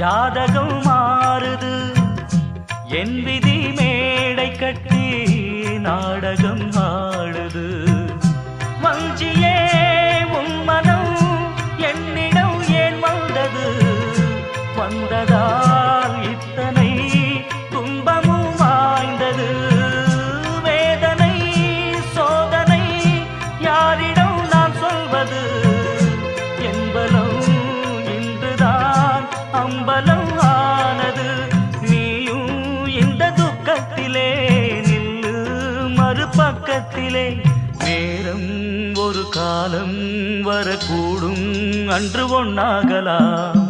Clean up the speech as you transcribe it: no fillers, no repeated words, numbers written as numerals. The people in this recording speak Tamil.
ஜாதகம் மாறுது என் விதி மேடை கட்டி நாடகம் ஆடுது வஞ்சியே உன் மனம் என்னிடம் ஏன் வந்தது வந்ததால் இத்தனை துன்பமும் வாய்ந்தது வேதனை சோதனை யாரிடம் நான் சொல்வது என்பலம் இன்றுதான் அம்பலம் ஆனது நீயும் இந்த துக்கத்திலே நில்லு மறுபக்கத்திலே நேரம் ஒரு காலம் வரக்கூடும் அன்று ஒன்னாகலாம்